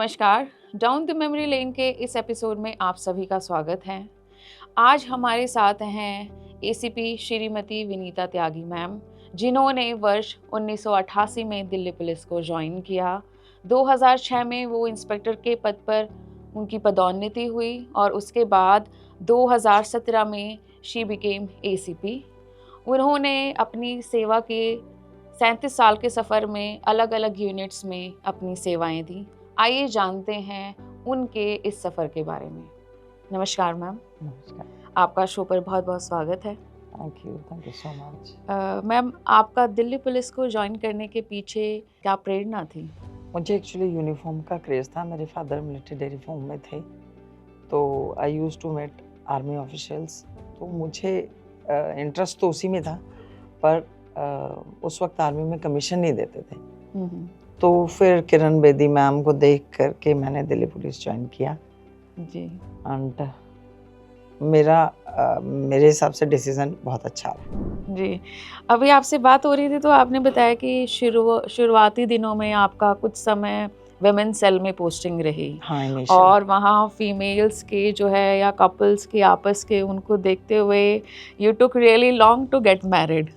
नमस्कार। Down the memory lane के इस एपिसोड में आप सभी का स्वागत है। आज हमारे साथ हैं एसीपी श्रीमती विनीता त्यागी मैम, जिन्होंने वर्ष 1988 में दिल्ली पुलिस को ज्वाइन किया। 2006 में वो इंस्पेक्टर के पद पर उनकी पदोन्नति हुई और उसके बाद 2017 में शी बिकेम एसीपी। उन्होंने अपनी सेवा के 37 साल के सफ़र में अलग अलग यूनिट्स में अपनी सेवाएं दी। आइए जानते हैं उनके इस सफ़र के बारे में। नमस्कार मैम। नमस्कार। आपका शो पर बहुत बहुत स्वागत है। Thank you so much. Ma'am, आपका दिल्ली पुलिस को ज्वाइन करने के पीछे क्या प्रेरणा थी? मुझे एक्चुअली यूनिफॉर्म का क्रेज़ था। मेरे फादर मिलिट्री यूनिफॉर्म में थे, तो I used to meet army officials. तो मुझे इंटरेस्ट तो उसी में था, पर उस वक्त आर्मी में कमीशन नहीं देते थे। तो फिर किरण बेदी मैम को देख करके मैंने दिल्ली पुलिस ज्वाइन किया जी। एंड मेरे हिसाब से डिसीज़न बहुत अच्छा रहा। जी, अभी आपसे बात हो रही थी तो आपने बताया कि शुरुआती दिनों में आपका कुछ समय विमेन सेल में पोस्टिंग रही। हाँ, और वहाँ फीमेल्स के जो है या कपल्स के आपस के उनको देखते हुए you took really long to get married.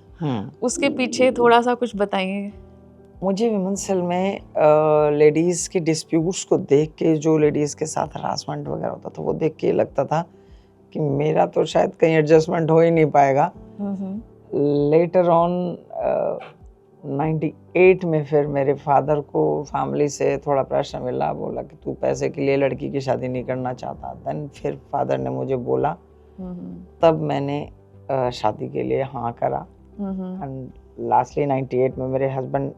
उसके पीछे थोड़ा सा कुछ बताइए। मुझे विमेन सेल में लेडीज़ के डिस्प्यूट्स को देख के, जो लेडीज़ के साथ हरासमेंट वगैरह होता था, वो देख के लगता था कि मेरा तो शायद कहीं एडजस्टमेंट हो ही नहीं पाएगा। लेटर ऑन 98 में फिर मेरे फादर को फैमिली से थोड़ा प्रेशर मिला, बोला कि तू पैसे के लिए लड़की की शादी नहीं करना चाहता। देन फिर फादर ने मुझे बोला, तब मैंने शादी के लिए हाँ करा। एंड लास्टली 98 में मेरे हस्बैंड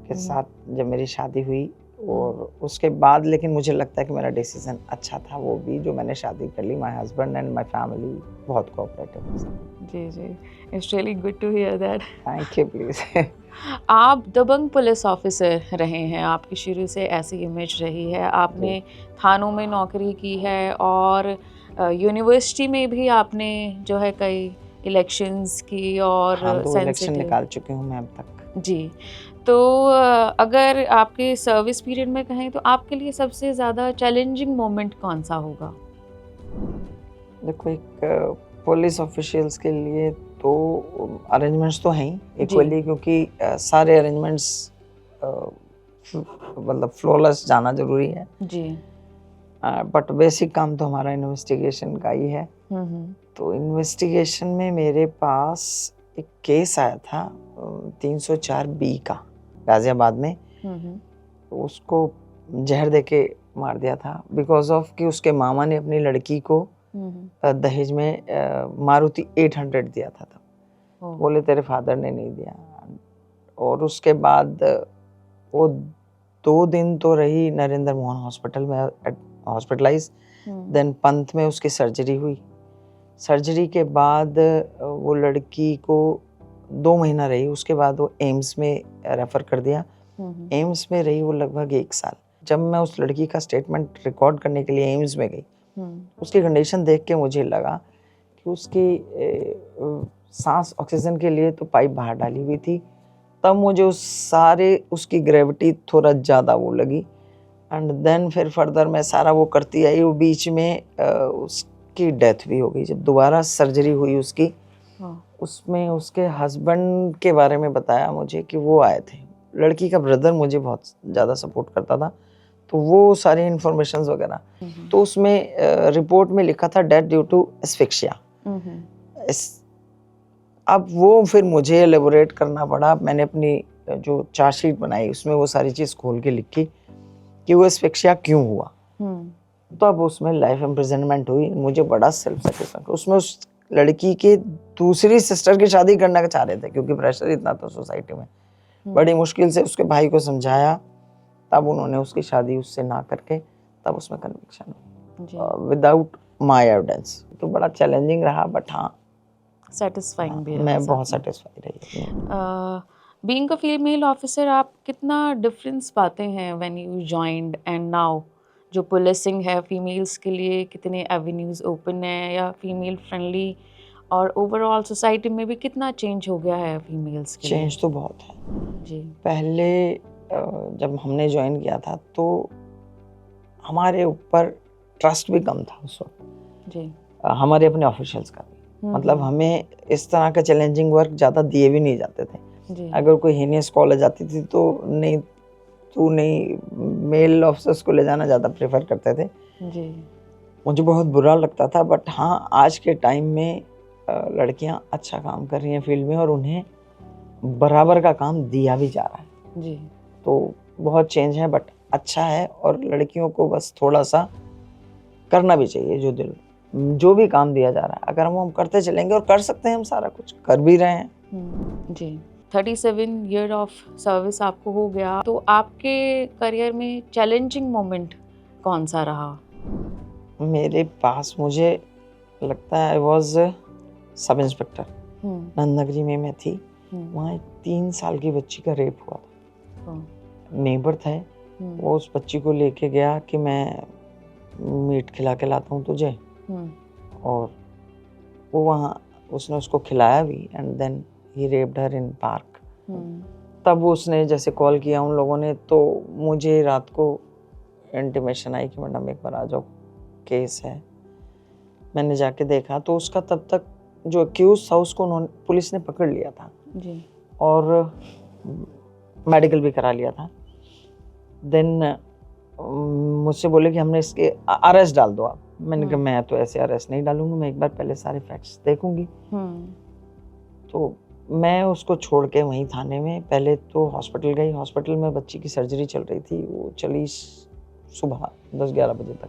के साथ जब मेरी शादी हुई, और उसके बाद लेकिन मुझे लगता है कि मेरा डिसीजन अच्छा था, वो भी जो मैंने शादी कर ली। My husband and my family बहुत कोऑपरेटिव है। जी जी, it's really good to hear that. Thank you please. आप दबंग पुलिस ऑफिसर रहे हैं, आपकी शुरू से ऐसी इमेज रही है। आपने थानों में नौकरी की है और यूनिवर्सिटी में भी आपने जो है कई इलेक्शंस की और हाँ, 2 इलेक्शन निकाल चुकी हूँ मैं अब तक। जी, तो अगर आपके सर्विस पीरियड में कहें तो आपके लिए सबसे ज़्यादा चैलेंजिंग मोमेंट कौन सा होगा? देखो, एक पुलिस ऑफिशियल्स के लिए तो अरेंजमेंट्स तो हैं ही इक्वली, क्योंकि सारे अरेंजमेंट्स मतलब फ्लॉलेस जाना जरूरी है जी। बट बेसिक काम तो हमारा इन्वेस्टिगेशन का ही है। तो इन्वेस्टिगेशन में मेरे पास एक केस आया था 304B का, गाजियाबाद में। तो उसको जहर देके मार दिया था बिकॉज ऑफ कि उसके मामा ने अपनी लड़की को दहेज में मारुति 800 दिया था। तब बोले तेरे फादर ने नहीं दिया। और उसके बाद वो 2 दिन तो रही नरेंद्र मोहन हॉस्पिटल में हॉस्पिटलाइज। देन पंथ में उसकी सर्जरी हुई। सर्जरी के बाद वो लड़की को 2 महीना रही, उसके बाद वो एम्स में रेफर कर दिया। एम्स में रही वो लगभग 1 साल। जब मैं उस लड़की का स्टेटमेंट रिकॉर्ड करने के लिए एम्स में गई, उसकी कंडीशन देख के मुझे लगा कि उसकी सांस ऑक्सीजन के लिए तो पाइप बाहर डाली हुई थी। तब मुझे उसकी ग्रेविटी थोड़ा ज़्यादा वो लगी। एंड देन फिर फर्दर मैं सारा वो करती आई। वो बीच में उसकी डेथ भी हो गई। जब दोबारा सर्जरी हुई उसकी, उसमें उसके हस्बैंड के बारे में बताया मुझे कि वो आए थे। लड़की का ब्रदर मुझे बहुत ज़्यादा सपोर्ट करता था, तो वो सारी इन्फॉर्मेशंस वगैरह। तो उसमें रिपोर्ट में लिखा था डेथ ड्यू टू एस्फिक्सिया। अब वो फिर मुझे एलेबोरेट करना पड़ा। मैंने अपनी जो चार्जशीट बनाई उसमें वो सारी चीज़ खोल के लिखी कि वो एस्फिक्सिया क्यों हुआ। तो अब उसमें लाइफ इम्प्रिजनमेंट हुई। मुझे बड़ा सेल्फ सेटिस्फैक्शन। उसमें उस लड़की के दूसरी सिस्टर की शादी करना चाह रहे थे, क्योंकि प्रेशर इतना था सोसाइटी में। बड़ी मुश्किल से उसके भाई को समझाया, तब उन्होंने उसकी शादी उससे ना करके तब उसमें कन्विक्शन हुई विदाउट माय एविडेंस। तो बड़ा चैलेंजिंग रहा, बट हाँ सेटिस्फाइंग भी रहा। मैं बहुत सेटिस्फाई रही। बीइंग अ फीमेल ऑफिसर, आप कितना डिफरेंस पाते हैं when you joined and now? जो पुलिसिंग है फीमेल्स के लिए, कितने एवेन्यूज ओपन है या फीमेल फ्रेंडली, और ओवरऑल सोसाइटी में भी कितना चेंज हो गया है फीमेल्स के लिए? चेंज तो बहुत है। जी। पहले जब हमने ज्वाइन किया था तो हमारे ऊपर ट्रस्ट भी कम था उस वक्त जी। हमारे अपने ऑफिशियल्स का भी। मतलब हमें इस तरह का चैलेंजिंग वर्क ज़्यादा दिए भी नहीं जाते थे। जी। अगर कोई हीनियस कॉल आ जाती थी तो नहीं, तू नहीं, मेल ऑफिसर्स को ले जाना ज़्यादा प्रेफर करते थे। जी। मुझे बहुत बुरा लगता था, बट हाँ, आज के टाइम में लड़कियां अच्छा काम कर रही हैं फील्ड में और उन्हें बराबर का काम दिया भी जा रहा है। जी। तो बहुत चेंज है, बट अच्छा है। और लड़कियों को बस थोड़ा सा करना भी चाहिए जो भी काम दिया जा रहा है, अगर हम करते चलेंगे और कर सकते हैं, हम सारा कुछ कर भी रहे हैं। जी। 37 ईयर ऑफ सर्विस आपको हो गया, तो आपके करियर में चैलेंजिंग मोमेंट कौन सा रहा? मेरे पास मुझे लगता है I was sub inspector, Nand Nagri में मैं थी। वहाँ 3 साल की बच्ची का रेप हुआ था। नेबर थे, वो उस बच्ची को लेके गया कि मैं मीट खिला के लाता हूँ तुझे, और वो वहाँ उसने उसको खिलाया भी, and then he raped her in park. तब उसने जैसे कॉल किया उन लोगों ने, तो मुझे रात को इंटीमेशन आई कि मैडम एक बार आ जाओ, केस है। मैंने जाके देखा तो उसका तब तक जो एक्यूज था उसको पुलिस ने पकड़ लिया था जी, और मेडिकल भी करा लिया था। देन मुझसे बोले कि हमने इसके अरेस्ट डाल दो आप। मैंने कहा मैं तो ऐसे अरेस्ट नहीं डालूंगी, मैं एक बार पहले सारे फैक्ट्स देखूंगी। तो मैं उसको छोड़ के वहीं थाने में पहले तो हॉस्पिटल गई। हॉस्पिटल में बच्ची की सर्जरी चल रही थी, वो चली सुबह 10-11 बजे तक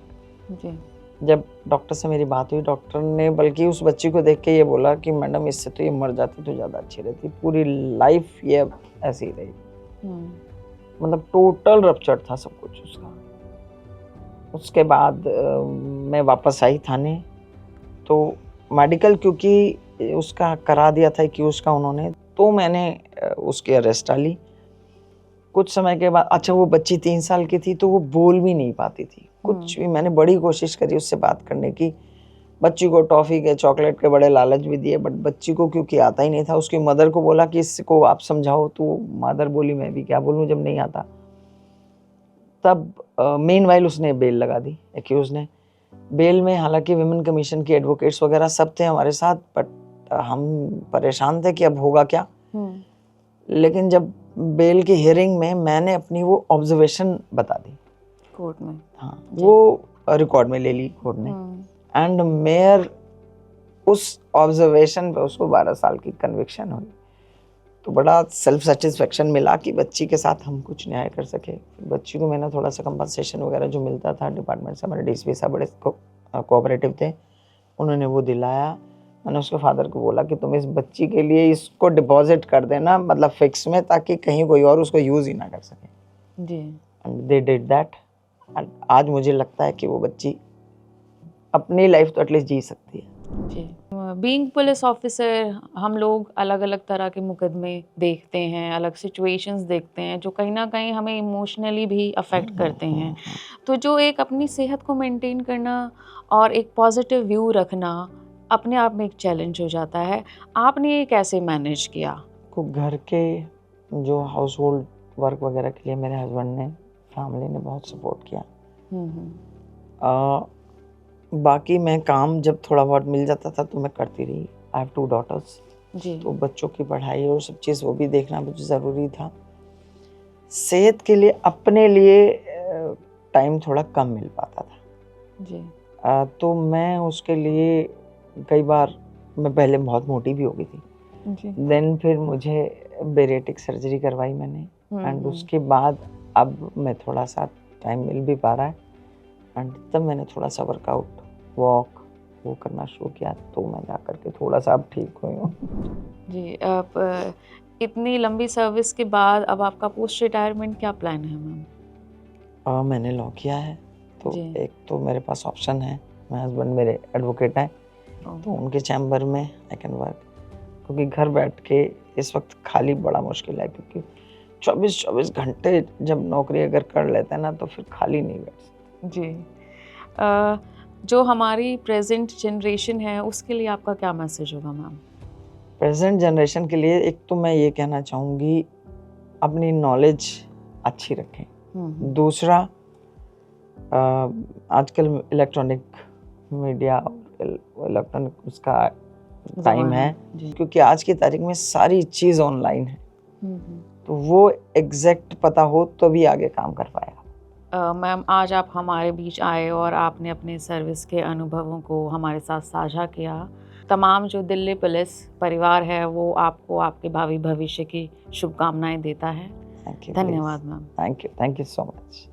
जी। जब डॉक्टर से मेरी बात हुई, डॉक्टर ने बल्कि उस बच्ची को देख के ये बोला कि मैडम इससे तो ये मर जाती तो ज़्यादा अच्छी रहती, पूरी लाइफ ये ऐसी ही रही। मतलब टोटल रप्चर था सब कुछ उसका। उसके बाद मैं वापस आई थाने, तो मेडिकल क्योंकि उसका करा दिया था कि उसका उन्होंने, तो मैंने उसकी अरेस्ट डाली। कुछ समय के बाद, अच्छा वो बच्ची 3 साल की थी तो वो बोल भी नहीं पाती थी कुछ भी। मैंने बड़ी कोशिश करी उससे बात करने की, बच्ची को टॉफ़ी के चॉकलेट के बड़े लालच भी दिए, बट बच्ची को क्योंकि आता ही नहीं था, उसकी मदर को बोला कि इसको आप समझाओ, तो मदर बोली मैं भी क्या बोलूँ जब नहीं आता। तब मीनवाइल उसने बेल लगा दी एक्यूज ने। बेल में हालांकि विमेन कमीशन के एडवोकेट्स वगैरह सब थे हमारे साथ, बट हम परेशान थे कि अब होगा क्या। लेकिन जब बेल की हियरिंग में मैंने अपनी वो ऑब्जर्वेशन बता दी कोर्ट में, हाँ वो रिकॉर्ड में ले ली कोर्ट ने, एंड मेयर उस ऑब्जर्वेशन पे उसको 12 साल की कन्विक्शन हुई। तो बड़ा सेल्फ सेटिस्फेक्शन मिला कि बच्ची के साथ हम कुछ न्याय कर सके। बच्ची को मैंने थोड़ा सा कंपनसेशन वगैरह जो मिलता था डिपार्टमेंट से, हमारे डीएसपी साहब बड़े कोऑपरेटिव थे, उन्होंने वो दिलाया। मैंने उसके फादर को बोला कि तुम इस बच्ची के लिए इसको डिपॉजिट कर देना, मतलब फिक्स में, ताकि कहीं कोई और उसको यूज़ ही ना कर सके जी। And they did that. And आज मुझे लगता है कि वो बच्ची अपनी लाइफ तो एटलीस्ट जी सकती है जी। बीइंग पुलिस ऑफिसर, हम लोग अलग अलग तरह के मुकदमे देखते हैं, अलग सिचुएशंस देखते हैं जो कहीं ना कहीं हमें इमोशनली भी अफेक्ट करते हैं। तो जो एक अपनी सेहत को मेंटेन करना और एक पॉजिटिव व्यू रखना अपने आप में एक चैलेंज हो जाता है। आपने ये कैसे मैनेज किया? को घर के जो हाउस होल्ड वर्क वगैरह के लिए मेरे हस्बैंड ने, फैमिली ने बहुत सपोर्ट किया। बाकी मैं काम जब थोड़ा बहुत मिल जाता था तो मैं करती रही। आई हैव 2 daughters जी, तो बच्चों की पढ़ाई और सब चीज़ वो भी देखना मुझे ज़रूरी था। सेहत के लिए अपने लिए टाइम थोड़ा कम मिल पाता था जी। तो मैं उसके लिए कई बार, मैं पहले बहुत मोटी भी हो गई थी जी। देन फिर मुझे बेरेटिक सर्जरी करवाई मैंने, एंड उसके बाद अब मैं थोड़ा सा टाइम मिल भी पा रहा है, एंड तब मैंने थोड़ा सा वर्कआउट, वॉक वो करना शुरू किया, तो मैं जा कर के थोड़ा सा अब ठीक हुई हूँ जी। आप इतनी लंबी सर्विस के बाद अब आपका पोस्ट रिटायरमेंट क्या प्लान है मैम? मैंने लॉ किया है, तो एक तो मेरे पास ऑप्शन है, मेरे हस्बैंड मेरे एडवोकेट हैं, तो उनके चैम्बर में आई कैन वर्क, क्योंकि घर बैठ के इस वक्त खाली बड़ा मुश्किल है, क्योंकि 24 घंटे जब नौकरी अगर कर लेते हैं ना तो फिर खाली नहीं बैठ सकते जी। जो हमारी प्रेजेंट जनरेशन है उसके लिए आपका क्या मैसेज होगा मैम? प्रेजेंट जनरेशन के लिए एक तो मैं ये कहना चाहूँगी, अपनी नॉलेज अच्छी रखें। दूसरा, आजकल इलेक्ट्रॉनिक मीडिया, इलेक्ट्रॉनिक उसका टाइम है, क्योंकि आज की तारीख में सारी चीज़ ऑनलाइन है, तो वो एग्जैक्ट पता हो तो भी आगे काम कर पाएगा। मैम, आज आप हमारे बीच आए और आपने अपने सर्विस के अनुभवों को हमारे साथ साझा किया। तमाम जो दिल्ली पुलिस परिवार है वो आपको आपके भावी भविष्य की शुभकामनाएं देता है। धन्यवाद ma'am. Thank you so much.